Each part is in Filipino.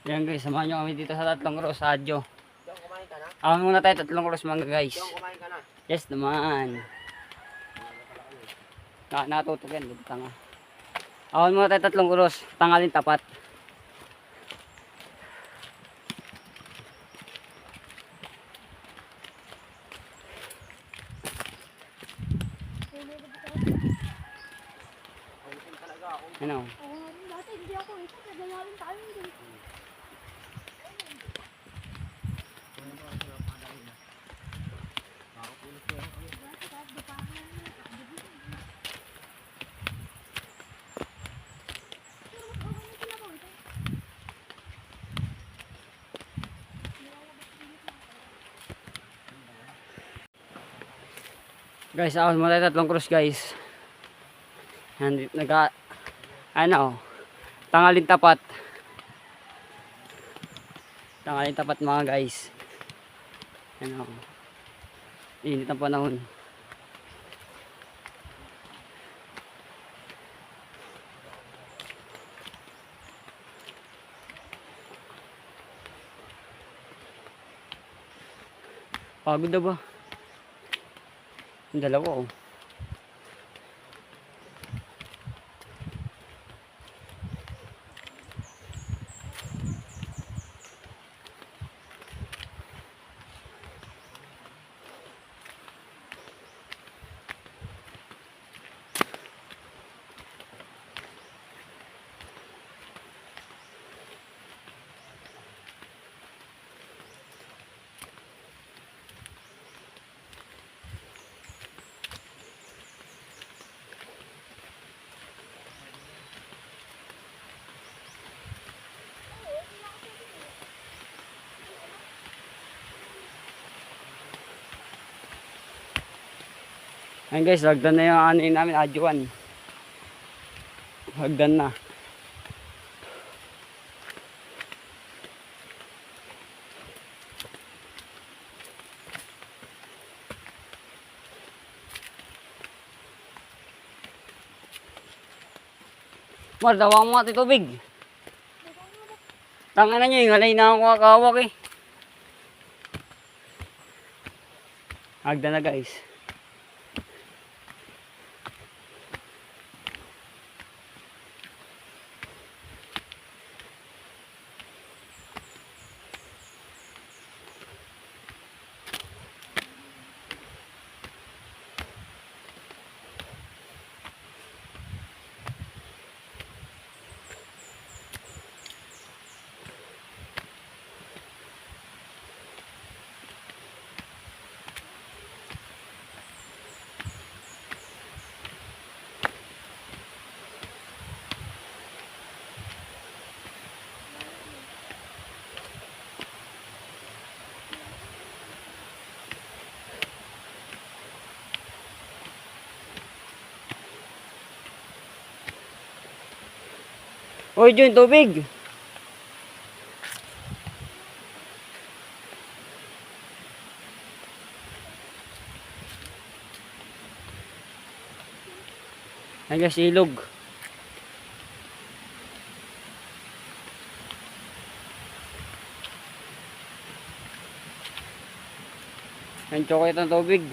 Yan guys, samahan nyo kami dito sa Tatlong Cross, Adyo. John, kumain ka na? Awan muna tayo Tatlong Cross mga guys. John, kumain ka na? Yes naman. Natutok yan, tanga. Awan muna tayo Tatlong Cross, tangalin tapat. Ano? Dati hindi ako ito, kagalarin tayo din. Guys, awan muna tayo Tatlong Cross guys. Tangalin tapat. Tangalin tapat mga guys. Init ang panahon. Pagod na ba? Ang dalawa oh. Ayun guys, hagdan na yung ano namin, adyuan. Hagdan na. Mar, dawang mo ati tubig. Tangan na nyo, yung halay na akong kakawak eh. Hagdan na guys. Hoy, Jun, tubig. Ay guys, ilog. Ang chocolate ng tubig.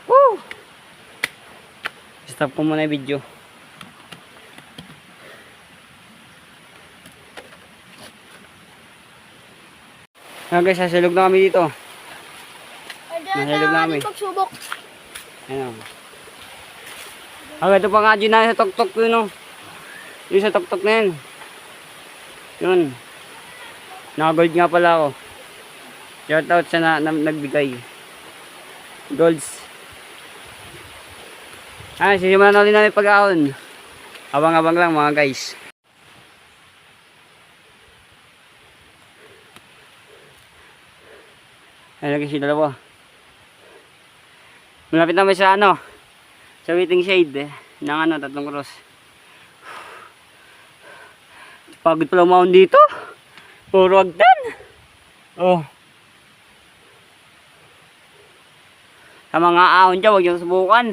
Woo! Stop ko muna yung video. Ayan guys, sasilog na kami dito. Nasilog na kami. Pagsubok. Ayan. Ito pa nga dyan na sa tok-tok yun oh. Yung sa tok-tok na yan. Yun. Naka-gold nga pala ako. Shout out sa nagbigay. Golds. Sisimulan na ulit namin pag-aon. Abang-abang lang mga guys. Ayan lagi si dalawa. Malapit naman sa sa waiting shade ng Tatlong Cross. Pagod pala umahon dito. Puro agdan. Oh. Sa mga ahon dyan, huwag nyo subukan.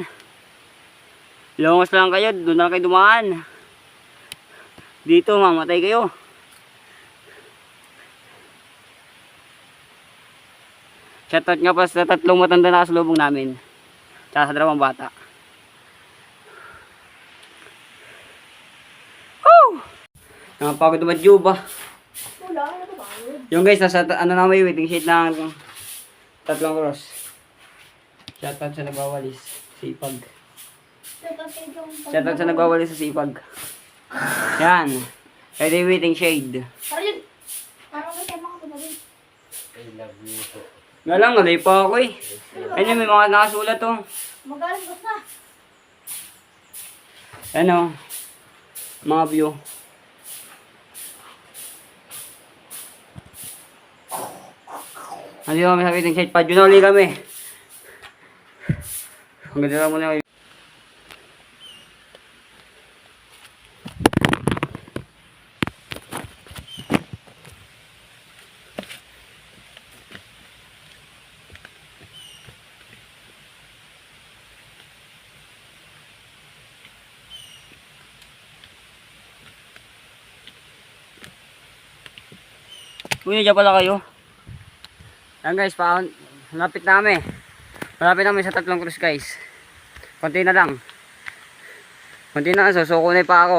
Lungos lang kayo, doon na kayo dumaan. Dito, mamatay kayo. Shoutout nga pa sa 3 matanda na kasalubong namin. Tsaka sa 2 bata. Woo! Nakapagod naman Juba. Wala, ano ba? Yung guys, nasa ano na may waiting sheet ng 3 cross. Shoutout sa nagwawalis. Sipag. Shoutout sa nagwawalis sa sipag. Yan. Ready waiting shade. Para yun. Parang may tema ka pa na rin. Nga lang, nalay pa ako eh. Ayun, may mga nakasulat oh. Magaling ba na? Ano? Mga view. Nandito kami sa waiting shade. Padyo na ulit kami. Ang ganda lang muna. Uy, nandiyan pala kayo. Yan guys, malapit na kami. Malapit na kami sa 3 cross guys. Konti na lang. Konti na lang, susukunay pa ako.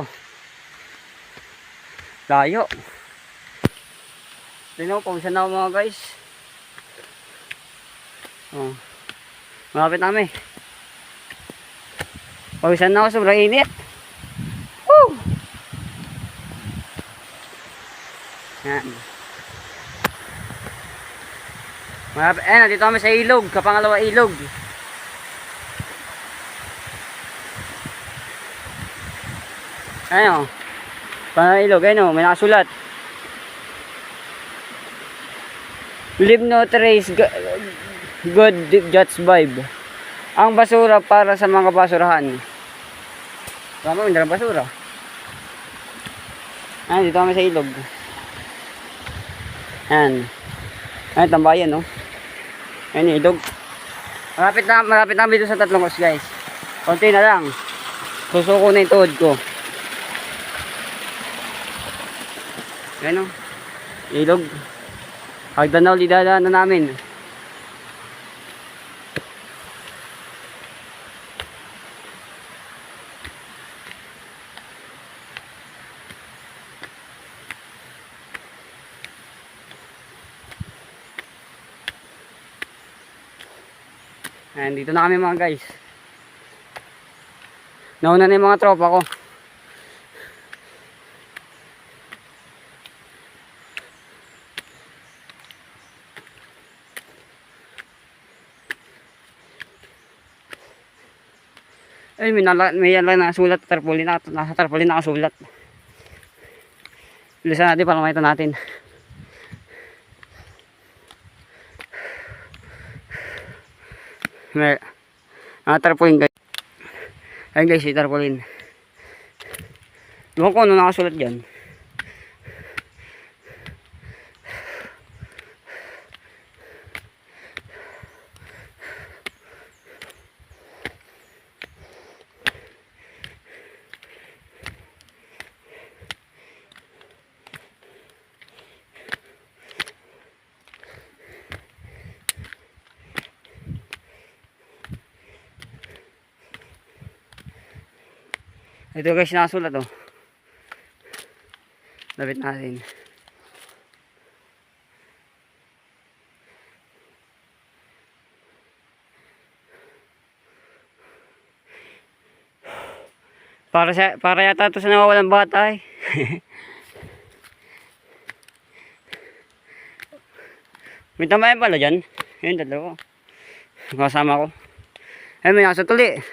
Layo. Tignan ko, pawisan na ako mga guys. Oh. Malapit na kami. Pawisan na ako, sobrang init. Woo! Yan. Malapit, nandito kami sa ilog, kapangalawa ilog. Ano? Pangalawa ilog, ano? May nakasulat. Leave no trace, good judge vibe. Ang basura para sa mga basurahan. Tama, hindi lang basura. Dito kami sa ilog. Yan. Ay, tambayan, no? Ayan yung ilog. Malapit na dito sa 3 cross, guys. Konti na lang. Susuko na yung tuhod ko. Ayan, no? Ilog. Hagdan na ulit dadaan na namin. Ayan, dito na kami mga guys. Nauna na yung mga tropa ko. Ay, may yan lang nakasulat. Nasa tarpaulin nakasulat. Bilisan natin para makita natin. May tarpaulin guys. Ayun guys, yung tarpaulin. Doon ko ano nakasulat dyan. Ito guys, nakasulat oh. Lapit natin. Para yata ito sa nawawalang bata eh. May tambayan pala dyan. Ayun, 2. Kasama ko. Ayun, may nakasulat ulit.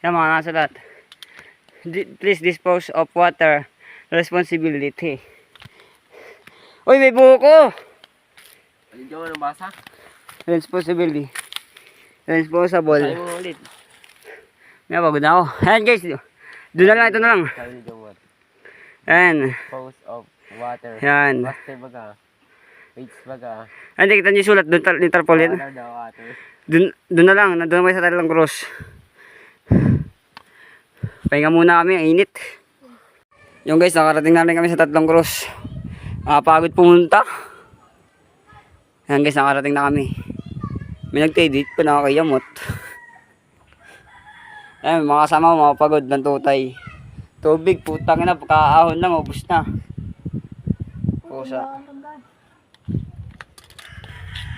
Yan mga nasulat. Please dispose of water responsibility. Uy, may buko! Hindi ko nabasa. Responsibility. Responsible. Sabi mo ulit. May pagod na ako. Ayan guys. Doon na lang, ito na lang. Sabi ni Jomar. Ayan. Pose of water. Ayan. Water baga. Weights baga. Ayan, di kita niyo sulat doon, yung tarpaulin. Water daw, water. Doon na lang, nandun kami sa Talang Cross. Pahinga muna kami, ang init. Yung guys, nakarating na rin kami sa Tatlong Cross. Pagod pumunta. Ayan guys, nakarating na kami. May nagtedit pa, nakakayamot. Ayan, mga kasama ko, mga pagod ng tutay. Tubig, putang na, pagkaahon lang, ubus na. Pusa.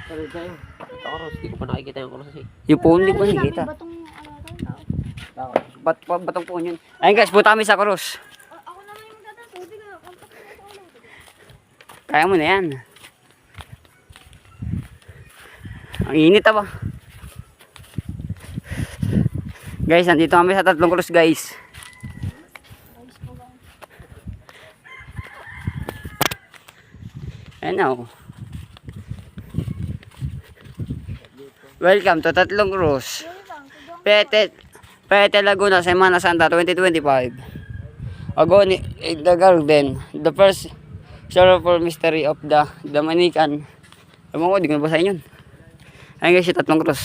Sabi tayo. Ito cross. Hindi ko pa nakikita yung cross eh. Yung phone, hindi ko nakikita. Batong Batong phone yun. Ayun guys, punta kami sa Cross. ako naman yung magdadala tubig. Kaya mo na yan. Ang init ba? Guys, nandito kami sa Tatlong Cross guys. Ayan na oh. Welcome to Tatlong Cross. Pete Laguna, Semana Santa 2025. Agoni, the garden, the first sorrowful mystery of the Dominican. Ewan ko, di ko nabasahin yun. Ayun guys, yung Tatlong Cross.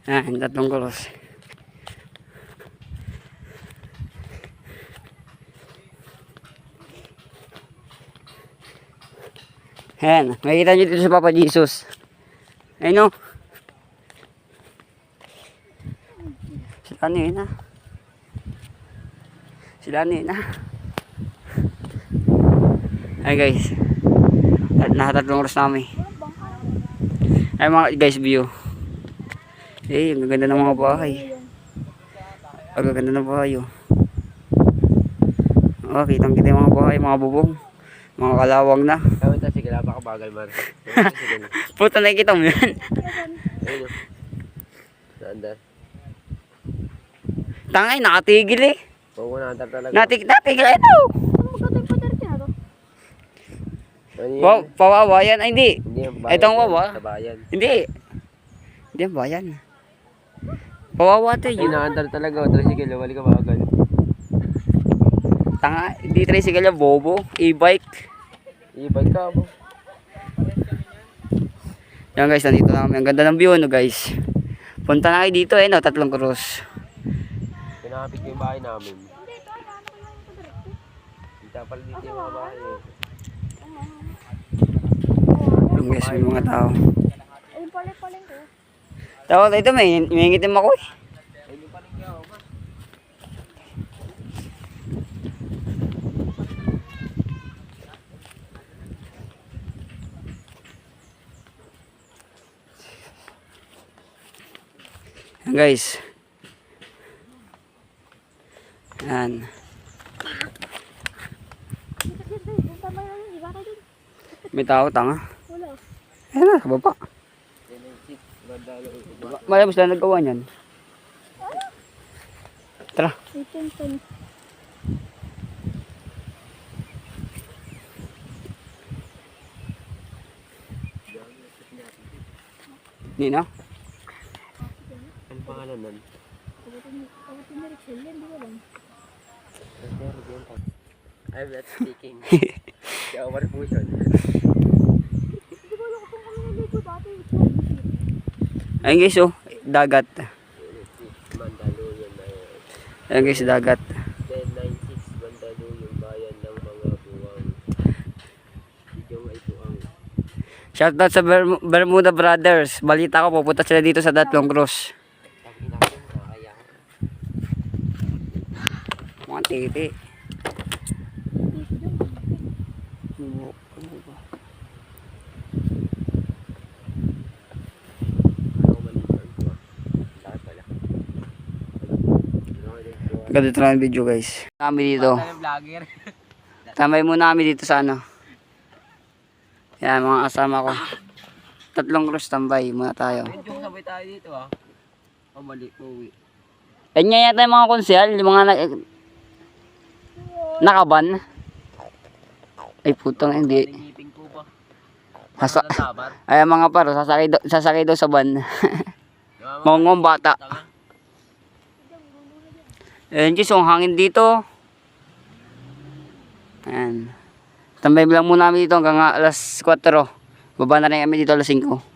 Ayan, Tatlong Cross. Ayan, makikita nyo dito sa Papa Jesus. Ayun o. Sila na yun ah. Sila na yun ah. Ay guys. Nakatatlong oras namin. Ay mga guys view. Eh, ang ganda ng mga bahay. Ang ganda ng bahay oh. Oh, kitang kita yung mga bahay, mga bubong. Mga kalawang na. Sabi tayo, sige, napakabagal man. Puta, nakikita mo yan. Ayun o. Naandar. Tangay, nakatigil eh. Oo, naandar talaga. Natigil ito. Ano magkatay-patay na to? Ano yun? Wow, pawawa yan. Ay, hindi. Hindi yung bayan. Itong wawa? Sa bayan. Hindi. Hindi ang bayan. Pawawa ito Ay, yun. naandar talaga. Tricycle, wali ka bagal. Tanga, hindi tricycle yan, bobo. E-bike. I-bike ka mo. Yan guys, nandito na kami. Ang ganda ng view, no guys. Punta na kayo dito eh, no? Tatlong Cross. Pinakapit ko yung bahay namin. Kita pala dito yung mga bahay eh. Yan guys, may mga tao. Ayun pala ko. Tawag ito, may ngitim ako eh. Ayun pa rin ka, ma. Yan guys. Yan. May tao, tanga. Wala. Ayan na, sa baba. Malabas na nagawa niyan. Tara. Itin. Hindi na. Ano pangalan nun? I'm not speaking. Si Omar Fusion. Ayun guys, oh. Dagat. Mandaluyong na yun. Ayun guys, dagat. 1096 Mandaluyong bayan ng mga buwang. Video ito ang Shoutout sa Bermuda Brothers. Balita ko, pupunta sila dito sa Tatlong Cross. tangina ko nakakaya. Mga titi. Ako maliban ko. Lahat pala. Ganda ito lang video guys. Kami dito. Vlogger. Tambay muna kami dito sa ano. Yan mga kasama ko. Tatlong Cross tambay muna tayo. Medyo sabay tayo dito ah. Pabalik uwi. Yan nga yata yung mga konsyal, yung mga nakaban. Ay putang hindi. Nangipin ko pa. Sasa Tabat. ay mga paro, sasakay daw sa van. Mongong bata. Ayan guys, ang hangin dito. Ayan. Tambay lang muna kami dito hanggang alas 4. Baba na rin kami dito alas 5.